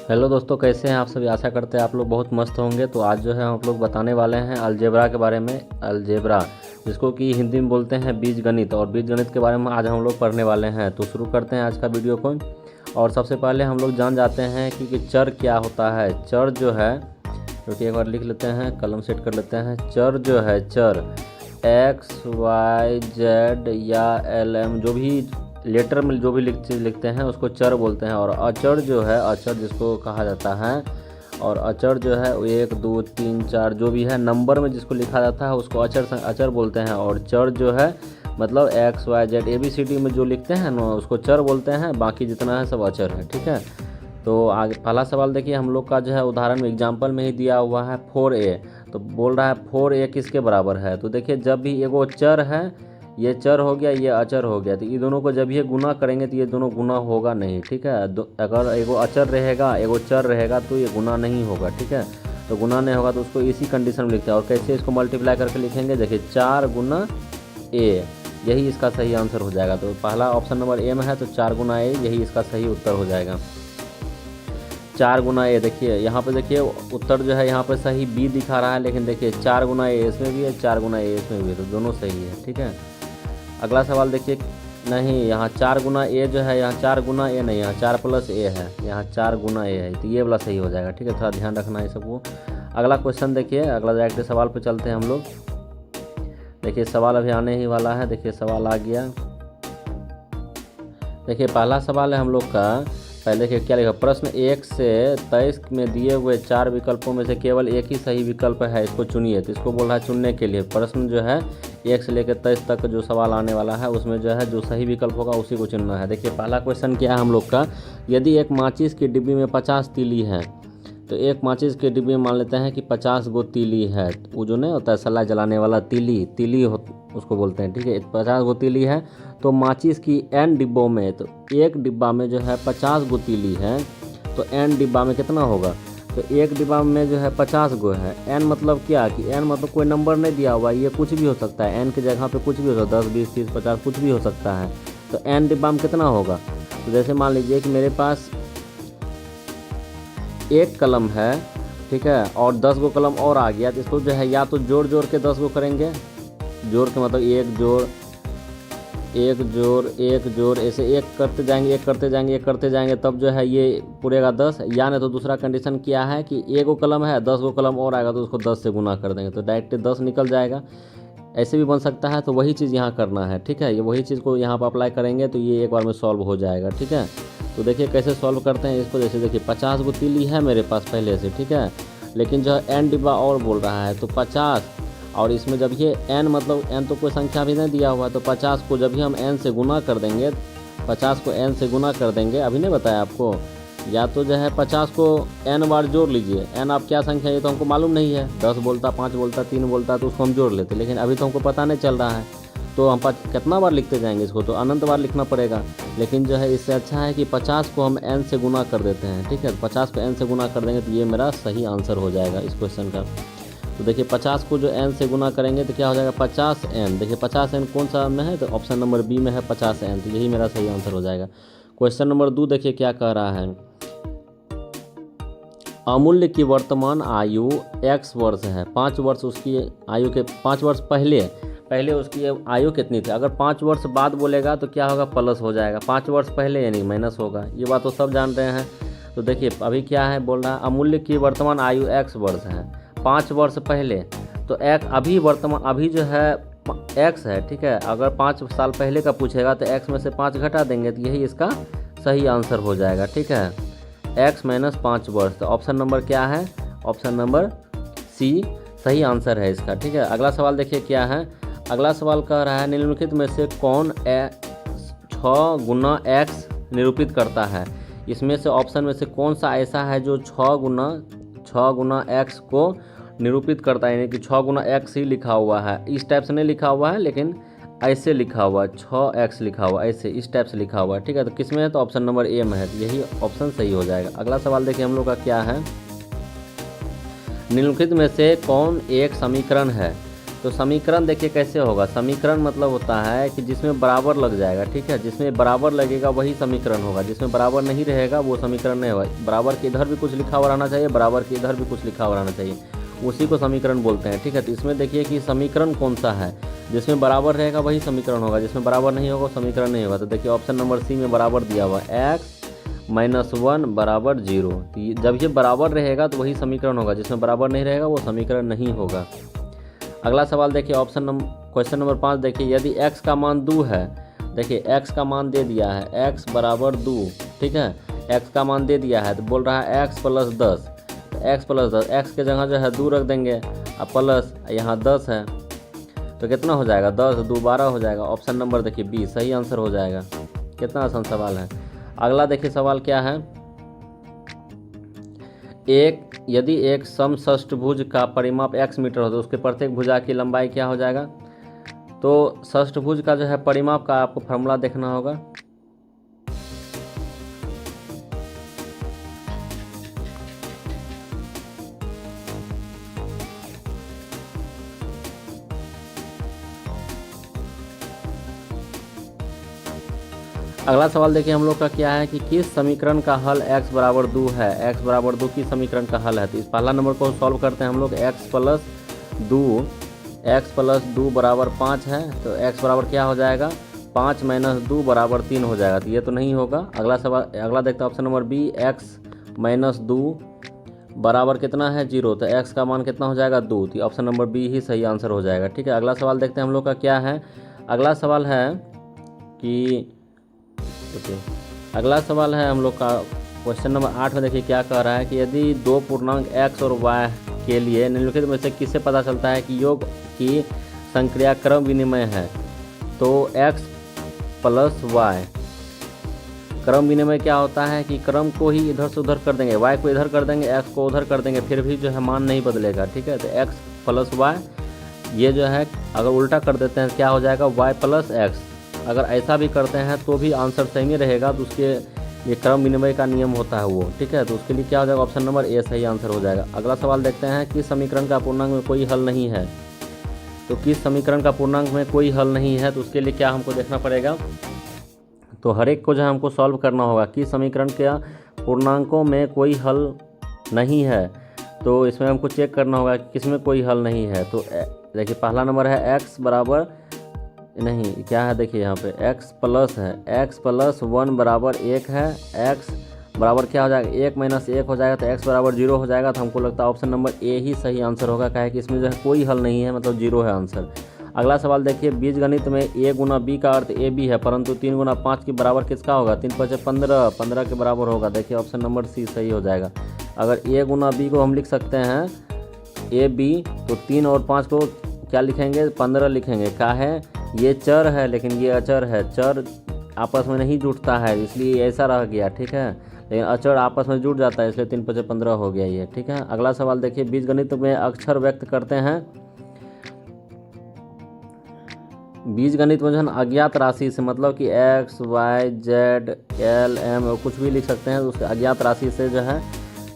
Hello दोस्तों, कैसे हैं आप सभी। आशा करते हैं आप लोग बहुत मस्त होंगे। तो आज जो है हम लोग बताने वाले हैं अलजेब्रा के बारे में। अलजेब्रा जिसको कि हिंदी में बोलते हैं बीजगणित, और बीजगणित के बारे में आज हम लोग पढ़ने वाले हैं। तो शुरू करते हैं आज का वीडियो को। और सबसे पहले हम लोग जान जाते हैं कि चर क्या होता है। चर जो है, क्योंकि एक बार लिख लेते हैं, कलम सेट कर लेते हैं। चर जो है, चर एक्स वाई जेड या एल एम, जो भी लेटर में जो भी लिखते हैं उसको चर बोलते हैं। और अचर जो है, अचर जिसको कहा जाता है, और अचर जो है 1 2 3 4 जो भी है नंबर में जिसको लिखा जाता है उसको अचर बोलते हैं। और चर जो है मतलब एक्स वाई जेड ABCD में जो लिखते हैं ना उसको चर बोलते हैं, बाकी जितना है सब अचर है। ठीक है, तो आगे पहला सवाल देखिए हम लोग का जो है उदाहरण में एग्जाम्पल में ही दिया हुआ है 4a। तो बोल रहा है 4a किसके बराबर है। तो देखिए जब भी एगो चर है, ये चर हो गया, ये अचर हो गया, तो ये दोनों को जब ये गुना करेंगे तो ये दोनों गुना होगा नहीं। ठीक है, अगर एगो अचर रहेगा एगो चर रहेगा तो ये गुना नहीं होगा। ठीक है, तो गुना नहीं होगा तो उसको इसी कंडीशन में लिखते हैं। और कैसे इसको मल्टीप्लाई करके लिखेंगे, देखिए 4 गुना a, यही इसका सही आंसर हो जाएगा। तो पहला ऑप्शन नंबर ए में है, तो 4 गुना a यही इसका सही उत्तर हो जाएगा। 4 गुना a, देखिए यहाँ पे देखिए उत्तर जो है यहाँ पे सही B दिखा रहा है, लेकिन देखिए 4 गुना a इसमें भी है, 4 गुना a इसमें भी है, तो दोनों सही है। ठीक है, अगला सवाल देखिए, नहीं यहाँ 4 गुना a जो है, यहाँ 4 गुना a नहीं, यहाँ 4 प्लस a है, यहाँ 4 गुना a है, तो ये वाला सही हो जाएगा। ठीक है, थोड़ा ध्यान रखना है सबको। अगला क्वेश्चन देखिए, अगला डायरेक्ट सवाल पे चलते हैं हम लोग। देखिए सवाल अभी आने ही वाला है। देखिए सवाल आ गया। देखिए पहला सवाल है हम लोग का। पहले देखिए क्या लिखा, प्रश्न 1 से 23 में दिए हुए 4 विकल्पों में से केवल एक ही सही विकल्प है, इसको चुनिए। तो इसको बोल रहा है चुनने के लिए। प्रश्न जो है 1 से लेकर 23 तक जो सवाल आने वाला है उसमें जो है जो सही विकल्प होगा उसी को चुनना है। देखिए पहला क्वेश्चन क्या है हम लोग का, यदि एक माचिस की डिब्बी में 50 तीली है, तो एक माचिस के डिब्बे में मान लेते हैं कि 50 गो तीली है। वो जो नहीं होता है सलाई जलाने वाला तीली उसको बोलते हैं। ठीक है, 50 गो तीली है, तो माचिस की n डिब्बों में, तो एक डिब्बा में जो है 50 गो तीली है, तो n डिब्बा में कितना होगा। तो एक डिब्बा में जो है 50 गो है। n मतलब क्या कि n मतलब कोई नंबर नहीं दिया हुआ, ये कुछ भी हो सकता है। n की जगह पे कुछ भी हो सकता है, 10 20 30 50 कुछ भी हो सकता है। तो n डिब्बा में कितना होगा। तो जैसे मान लीजिए कि मेरे पास एक कलम है, ठीक है, और 10 गो कलम और आ गया, तो इसको जो है या तो जोड़ जोड़ के 10 गो करेंगे, जोड़ के मतलब एक जोड़ एक जोड़ एक जोड़, ऐसे एक करते जाएंगे एक करते जाएंगे एक करते जाएंगे, तब जो है ये पूरेगा 10। या नहीं तो दूसरा कंडीशन क्या है कि एक गो कलम है, 10 गो कलम और आएगा तो उसको 10 से गुना कर देंगे, तो डायरेक्ट 10 निकल जाएगा। ऐसे भी बन सकता है, तो वही चीज़ यहाँ करना है। ठीक है, ये वही चीज़ को यहाँ पर अप्लाई करेंगे तो ये एक बार में सॉल्व हो जाएगा। ठीक है, तो देखिए कैसे सॉल्व करते हैं इसको। जैसे देखिए 50 गो तीली है मेरे पास पहले से, ठीक है, लेकिन जो है n डिब्बा और बोल रहा है, तो 50, और इसमें जब ये n मतलब n तो कोई संख्या भी नहीं दिया हुआ है, तो 50 को जब भी हम n से गुना कर देंगे, 50 को n से गुना कर देंगे, अभी नहीं बताया आपको, या तो जो है 50 को n बार जोड़ लीजिए। n आप क्या संख्या है ये तो हमको मालूम नहीं है, 10 बोलता, 5 बोलता, 3 बोलता, तो उसको हम जोड़ लेते, लेकिन अभी तो हमको पता नहीं चल रहा है, तो हम कितना बार लिखते जाएंगे इसको, तो अनंत बार लिखना पड़ेगा। लेकिन जो है इससे अच्छा है कि 50 को हम n से गुना कर देते हैं। ठीक है, 50 को n से गुना कर देंगे तो ये मेरा सही आंसर हो जाएगा इस क्वेश्चन का। तो देखिए 50 को जो n से गुना करेंगे तो क्या हो जाएगा 50n। देखिए 50n कौन सा में है, तो ऑप्शन नंबर बी में है 50n, तो यही मेरा सही आंसर हो जाएगा। क्वेश्चन नंबर 2 देखिए क्या कह रहा है, अमूल्य की वर्तमान आयु x वर्ष है। 5 वर्ष उसकी आयु के 5 वर्ष पहले उसकी आयु कितनी थी। अगर 5 वर्ष बाद बोलेगा तो क्या होगा, प्लस हो जाएगा, 5 वर्ष पहले यानी माइनस होगा। ये बात तो सब जान रहे हैं। तो देखिए अभी क्या है, बोल रहा है अमूल्य की वर्तमान आयु x वर्ष है, 5 वर्ष पहले, तो x अभी वर्तमान अभी जो है x है। ठीक है, अगर 5 साल पहले का पूछेगा तो x में से 5 घटा देंगे, तो यही इसका सही आंसर हो जाएगा। ठीक है, x माइनस 5 वर्ष, तो ऑप्शन नंबर क्या है, ऑप्शन नंबर सी सही आंसर है इसका। ठीक है, अगला सवाल देखिए क्या है। अगला सवाल कह रहा है निम्नलिखित में से कौन 6 गुना x निरूपित करता है। इसमें से ऑप्शन में से कौन सा ऐसा है जो 6 गुना x को निरूपित करता है, यानी कि 6 गुना x ही लिखा हुआ है। इस टाइप से नहीं लिखा हुआ है, लेकिन ऐसे लिखा हुआ है, 6x लिखा हुआ है, ऐसे इस टाइप से लिखा हुआ है। ठीक है, तो किस में है, तो ऑप्शन नंबर ए में है, तो यही ऑप्शन सही हो जाएगा। अगला सवाल देखिए हम लोग का क्या है, निम्नलिखित में से कौन एक समीकरण है तो समीकरण देखिए कैसे होगा। समीकरण मतलब होता है कि जिसमें बराबर लग जाएगा, ठीक है, जिसमें बराबर लगेगा वही समीकरण होगा, जिसमें बराबर नहीं रहेगा वो समीकरण नहीं होगा। बराबर के इधर भी कुछ लिखा हुआ रहना चाहिए, बराबर के इधर भी कुछ लिखा हुआ रहना चाहिए, उसी को समीकरण बोलते हैं, ठीक है। तो इसमें देखिए कि समीकरण कौन सा है, जिसमें बराबर रहेगा वही समीकरण होगा, जिसमें बराबर नहीं होगा समीकरण नहीं होगा। तो देखिए ऑप्शन नंबर सी में बराबर दिया हुआ x -1 बराबर 0। तो जब ये बराबर रहेगा तो वही समीकरण होगा, जिसमें बराबर नहीं रहेगा वो समीकरण नहीं होगा। अगला सवाल देखिए क्वेश्चन नंबर 5 देखिए, यदि x का मान 2 है, देखिए x का मान दे दिया है x बराबर 2, ठीक है, x का मान दे दिया है तो बोल रहा है x + 10, x + 10, x के जगह जो है 2 रख देंगे और प्लस यहाँ 10 है तो कितना हो जाएगा, 10 2 12 हो जाएगा। ऑप्शन नंबर देखिए बी सही आंसर हो जाएगा। कितना आसान सवाल है। अगला देखिए सवाल क्या है, यदि एक समषष्ठभुज का परिमाप x मीटर हो तो उसके प्रत्येक भुजा की लंबाई क्या हो जाएगा। तो षष्ठभुज का जो है परिमाप का आपको फॉर्मूला देखना होगा। अगला सवाल देखिए हम लोग का क्या है कि किस समीकरण का हल x बराबर 2 है। x बराबर 2 किस समीकरण का हल है। तो इस पहला नंबर को सॉल्व करते हैं हम लोग। x + 2 बराबर 5 है तो x बराबर क्या हो जाएगा, 5 - 2 बराबर 3 हो जाएगा। तो ये तो नहीं होगा। अगला सवाल अगला देखते हैं ऑप्शन नंबर बी, x - 2 बराबर कितना है 0। तो x का मान कितना हो जाएगा 2। तो ऑप्शन नंबर बी ही सही आंसर हो जाएगा, ठीक है। अगला सवाल देखते हैं हम लोग का क्या है। अगला सवाल है कि अगला सवाल है हम लोग का क्वेश्चन नंबर 8 में देखिए क्या कह रहा है कि यदि दो पूर्णांक x और y के लिए निम्नलिखित में से किससे पता चलता है कि योग की संक्रिया क्रम विनिमय है। तो x + y क्रम विनिमय क्या होता है कि क्रम को ही इधर से उधर कर देंगे, y को इधर कर देंगे, x को उधर कर देंगे, फिर भी जो है मान नहीं बदलेगा, ठीक है। तो x + y ये जो है अगर उल्टा कर देते हैं क्या हो जाएगा, y + x। अगर ऐसा भी करते हैं तो भी आंसर सही नहीं रहेगा, तो उसके ये क्रम विनिमय का नियम होता है वो, ठीक है। तो उसके लिए क्या हो जाएगा, ऑप्शन नंबर ए सही आंसर हो जाएगा। अगला सवाल देखते हैं कि समीकरण का पूर्णांक में कोई हल नहीं है। तो किस समीकरण का पूर्णांक में कोई हल नहीं है, तो उसके लिए क्या हमको देखना पड़ेगा, तो हर एक को जो है हमको सॉल्व करना होगा कि समीकरण के पूर्णांकों में कोई हल नहीं है। तो इसमें हमको चेक करना होगा कि किसमें कोई हल नहीं है। तो देखिए पहला नंबर है x बराबर नहीं क्या है, देखिए यहाँ पे x प्लस है, x + 1 बराबर 1 है, x बराबर क्या हो जाएगा 1 - 1 हो जाएगा, तो x बराबर 0 हो जाएगा। तो हमको लगता है ऑप्शन नंबर ए ही सही आंसर होगा, क्या है कि इसमें जो है कोई हल नहीं है, मतलब 0 है आंसर। अगला सवाल देखिए, बीजगणित में a × b का अर्थ a b है, परंतु 3 × 5 के बराबर किसका होगा, 3 × 5 = 15 के बराबर होगा। देखिए ऑप्शन नंबर सी सही हो जाएगा। अगर a × b को हम लिख सकते हैं a b, तो 3 और 5 को क्या लिखेंगे, 15 लिखेंगे। क्या है, ये चर है लेकिन ये अचर है, चर आपस में नहीं जुड़ता है इसलिए ऐसा रह गया, ठीक है, लेकिन अचर आपस में जुड़ जाता है इसलिए 3 × 5 = 15 हो गया ये, ठीक है। अगला सवाल देखिए, बीजगणित में अक्षर व्यक्त करते हैं, बीजगणित में जो है ना अज्ञात राशि से, मतलब कि x y z l m कुछ भी लिख सकते हैं, उसके अज्ञात राशि से जो है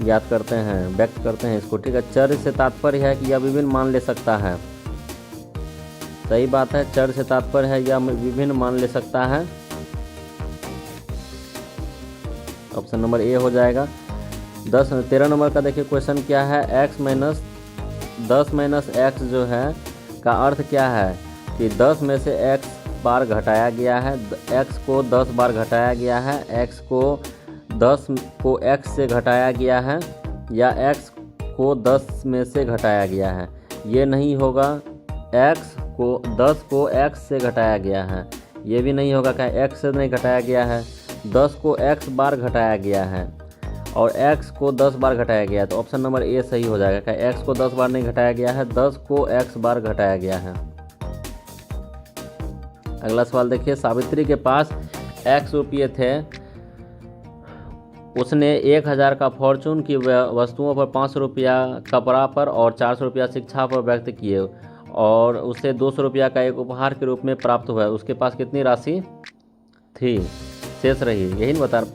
ज्ञात करते हैं, व्यक्त करते हैं इसको, ठीक है। चर से तात्पर्य है कि यह विभिन्न मान ले सकता है, सही बात है, चर से तात्पर्य है या विभिन्न मान ले सकता है, ऑप्शन नंबर ए हो जाएगा। 13 नंबर का देखिए क्वेश्चन क्या है, x - 10 जो है का अर्थ क्या है कि 10 में से x बार घटाया गया है, x को 10 बार घटाया गया है, x को 10 को x से घटाया गया है, या x को 10 में से घटाया गया है। ये नहीं होगा, x को 10 को x से घटाया गया है, ये भी नहीं होगा, क्या x से नहीं घटाया गया है, 10 को x बार घटाया गया है और x को 10 बार घटाया गया है। तो ऑप्शन नंबर ए सही हो जाएगा, क्या x को 10 बार नहीं घटाया गया है, 10 को x बार घटाया गया है। अगला सवाल देखिए, सावित्री के पास x रुपये थे, उसने 1000 का फॉर्चून की वस्तुओं पर 500 रुपया कपड़ा पर और 400 रुपया शिक्षा पर व्यक्त किए और उसे 200 रुपया का एक उपहार के रूप में प्राप्त हुआ। उसके पास कितनी राशि थी शेष रही, यही नहीं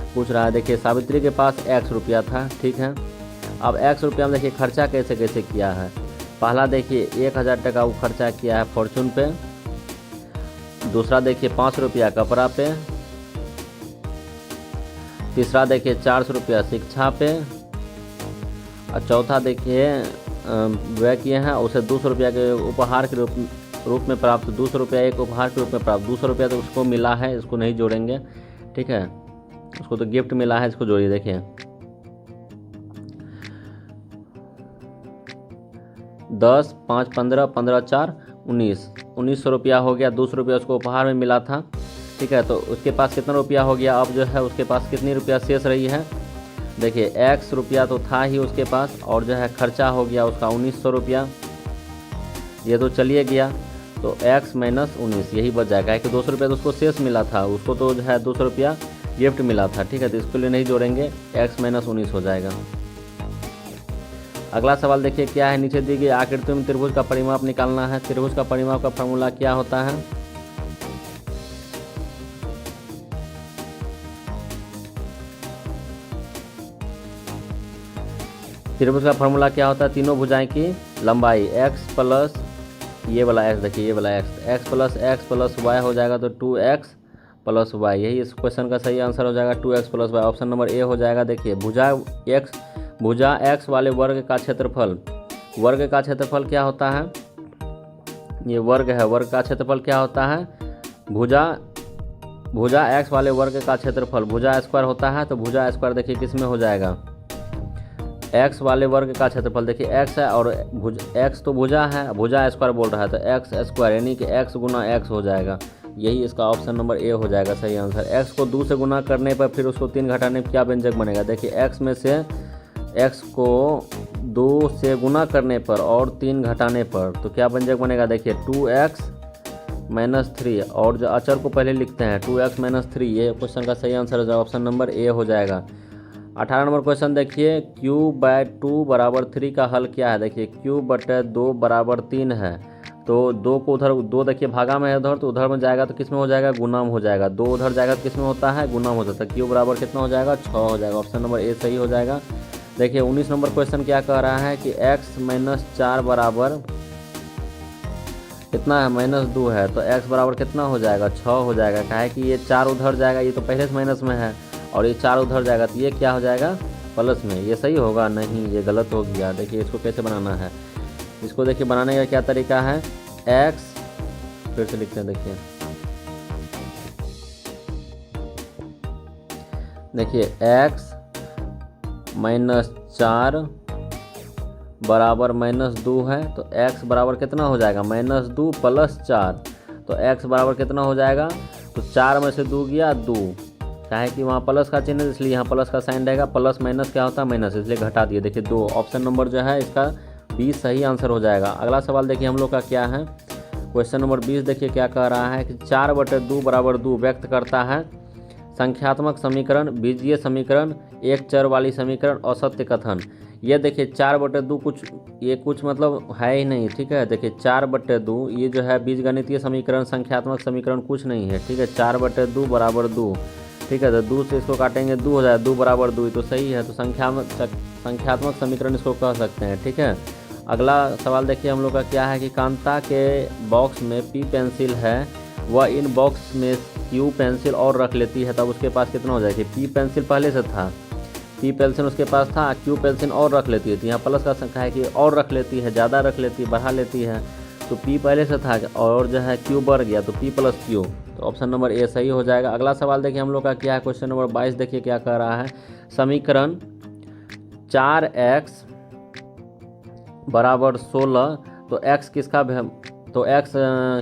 पूछ रहा है। देखिए सावित्री के पास x रुपया था, ठीक है। अब x रुपया में देखिए खर्चा कैसे किया है, पहला देखिए 1000 टका वो खर्चा किया है फॉर्चून पे, दूसरा देखिए 5 रुपया कपड़ा पे, तीसरा देखिए 400 रुपया शिक्षा पे, और चौथा देखिए व्यय किए हैं उसे 200 रुपया के उपहार के रूप में प्राप्त, 200 रुपया एक उपहार के रूप में प्राप्त। 200 रुपया तो उसको मिला है, इसको नहीं जोड़ेंगे, ठीक है, उसको तो गिफ्ट मिला है, इसको जोड़िए। देखिए 10, 5, 15, 15, 4, 1900 रुपया हो गया। 200 रुपया उसको उपहार में मिला था, ठीक है, तो उसके पास कितना रुपया हो गया, अब जो है उसके पास कितनी रुपया शेष रही है। देखिए x रुपया तो था ही उसके पास, और जो है खर्चा हो गया उसका 1900 रुपया, ये तो चलिए गया, तो x माइनस 19 यही बच जाएगा, है कि 200 रुपया तो उसको शेष मिला था, उसको तो जो है 200 रुपया गिफ्ट मिला था, ठीक है, तो इसके लिए नहीं जोड़ेंगे, x माइनस 19 हो जाएगा। अगला सवाल देखिए क्या है, नीचे दी गई आकृति में त्रिभुज का परिमाप निकालना है। त्रिभुज का परिमाप का फॉर्मूला क्या होता है। त्रिभुज का फॉर्मूला क्या होता है, तीनों भुजाएं की लंबाई x प्लस ये वाला x, देखिए ये वाला x प्लस y हो जाएगा, तो 2x प्लस y, यही इस क्वेश्चन का सही आंसर हो जाएगा, 2x plus y। Option number A हो जाएगा। देखिए भुजा x वाले वर्ग का क्षेत्रफल, वर्ग का क्षेत्रफल क्या होता है, ये वर्ग है, वर्ग का क्षेत्रफल क्या होता है, भुजा x वाले वर्ग का क्षेत्रफल, भुजा स्क्वायर होता है, तो भुजा स्क्वायर देखिए किस में हो जाएगा, x वाले वर्ग का क्षेत्रफल, देखिए x है और x तो भुजा है, भुजा स्क्वायर बोल रहा है, तो x स्क्वायर यानी कि x गुना x हो जाएगा, यही इसका ऑप्शन नंबर ए हो जाएगा सही आंसर। x को 2 से गुना करने पर फिर उसको 3 घटाने पर क्या व्यंजक बनेगा। देखिए x में से x को 2 से गुना करने पर और 3 घटाने पर तो क्या व्यंजक बनेगा। देखिए 2x माइनस 3, और जो अचर को पहले लिखते हैं 2x माइनस 3, ये क्वेश्चन का सही आंसर हो जाएगा, ऑप्शन नंबर ए हो जाएगा। 18 नंबर क्वेश्चन देखिए, क्यूब बाय 2 बराबर 3 का हल क्या है। देखिए क्यूब बटे 2 बराबर 3 है, तो 2 को उधर, 2 देखिए भागा में है उधर, तो उधर में जाएगा तो किस में हो जाएगा, गुना में हो जाएगा, 2 उधर जाएगा तो किस में होता है, गुना में हो जाता है, क्यूब बराबर कितना हो जाएगा, 6 हो जाएगा, ऑप्शन नंबर ए सही हो जाएगा। देखिए 19 नंबर क्वेश्चन क्या कह रहा है कि x माइनस 4 बराबर कितना है, माइनस 2 है, तो x बराबर कितना हो जाएगा, 6 हो जाएगा। क्या है कि ये 4 उधर जाएगा, ये तो पहले से माइनस में है, और ये 4 उधर जाएगा तो ये क्या हो जाएगा, प्लस में। ये सही होगा, नहीं ये गलत हो गया। देखिए इसको कैसे बनाना है, इसको देखिए बनाने का क्या तरीका है, x फिर से लिखते हैं, देखिए x माइनस 4 बराबर माइनस 2 है, तो x बराबर कितना हो जाएगा, माइनस 2 प्लस 4, तो x बराबर कितना हो जाएगा, तो 4 में से 2 गया 2, क्या है कि वहाँ प्लस का चिन्ह है इसलिए यहाँ प्लस का साइन रहेगा, प्लस माइनस क्या होता है, माइनस, इसलिए घटा दिए। देखिए 2, ऑप्शन नंबर जो है इसका 20 सही आंसर हो जाएगा। अगला सवाल देखिए हम लोग का क्या है, क्वेश्चन नंबर 20 देखिए क्या कह रहा है कि 4 बटे 2 बराबर 2 व्यक्त करता है संख्यात्मक समीकरण, बीजीय समीकरण, एक चर वाली समीकरण और सत्य कथन। ये देखिए 4 बटे 2 कुछ मतलब है ही नहीं, ठीक है। देखिए 4 बटे 2 ये जो है बीजगणितीय समीकरण, संख्यात्मक समीकरण कुछ नहीं है, ठीक है। 4 बटे 2 बराबर 2, ठीक है, तो 2 से इसको काटेंगे 2 हो जाए, 2 बराबर 2 तो सही है, तो संख्यात्मक समीकरण इसको कह सकते हैं, ठीक है। अगला सवाल देखिए हम लोग का क्या है कि कांता के बॉक्स में P पेंसिल है, वह इन बॉक्स में Q पेंसिल और रख लेती है, तब उसके पास कितना हो जाएगा। P पेंसिल पहले से था, P पेंसिल उसके पास था, Q पेंसिल और रख लेती है, तो यहाँ प्लस का संख्या है कि और रख लेती है, ज़्यादा रख लेती है, बढ़ा लेती है, तो P पहले से था और जो है Q बढ़ गया, तो P प्लस Q, तो ऑप्शन नंबर ए सही हो जाएगा। अगला सवाल देखिए हम लोग का क्या है, क्वेश्चन नंबर 22 देखिए क्या कह रहा है, समीकरण 4x बराबर 16, तो x किसका तो x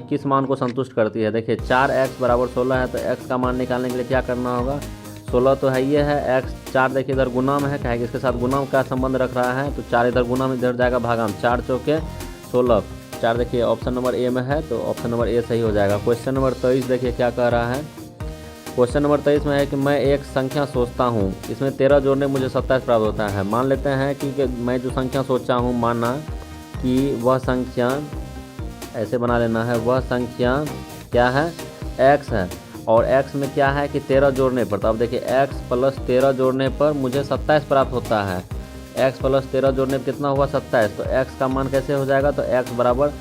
किस मान को संतुष्ट करती है। देखिए 4x बराबर 16 है, तो x का मान निकालने के लिए क्या करना होगा, 16 तो है ये है, x 4 देखिए इधर गुना में है, क्या है कि इसके साथ गुना का संबंध रख रहा है, तो 4 इधर गुना में, इधर जाएगा भागा में, 4 चौके 16, 4 देखिए ऑप्शन नंबर ए में है, तो ऑप्शन नंबर ए सही हो जाएगा। क्वेश्चन नंबर 23 देखिए क्या कह रहा है, क्वेश्चन नंबर 23 में है कि मैं एक संख्या सोचता हूँ, इसमें 13 जोड़ने मुझे 27 प्राप्त होता है। मान लेते हैं कि मैं जो संख्या सोचा हूँ, माना कि वह संख्या, ऐसे बना लेना है, वह संख्या क्या है, x है, और x में क्या है कि 13 जोड़ने पर, तो अब देखिए x प्लस 13 जोड़ने पर मुझे 27 प्राप्त होता है, x प्लस 13 जोड़ने पर कितना हुआ 27। तो x का मान कैसे हो जाएगा, तो x बराबर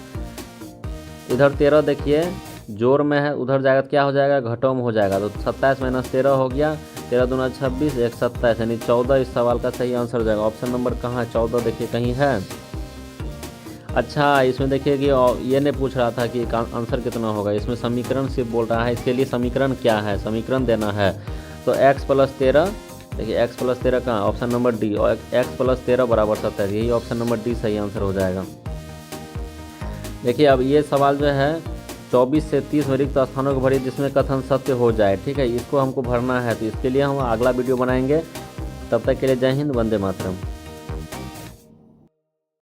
इधर 13 देखिए जोड़ में है, उधर जाएगा तो क्या हो जाएगा घटाव में हो जाएगा। तो 27 माइनस 13 हो गया, 13 दूना 26, 1 27 यानी 14 इस सवाल का सही आंसर हो जाएगा। ऑप्शन नंबर कहाँ है 14 देखिए कहीं है। अच्छा इसमें देखिए कि ये नहीं पूछ रहा था कि आंसर कितना होगा, इसमें समीकरण सिर्फ बोल रहा है, इसके लिए समीकरण क्या है, समीकरण देना है। तो x प्लस 13 देखिए x प्लस 13 कहाँ, ऑप्शन नंबर डी, और x प्लस 13 बराबर 27, यही ऑप्शन नंबर डी सही आंसर हो जाएगा। देखिए अब ये सवाल जो है 24 से 30 में रिक्त स्थानों को भरिए जिसमें कथन सत्य हो जाए, ठीक है, इसको हमको भरना है। तो इसके लिए हम अगला वीडियो बनाएंगे, तब तक के लिए जय हिंद, वंदे मातरम।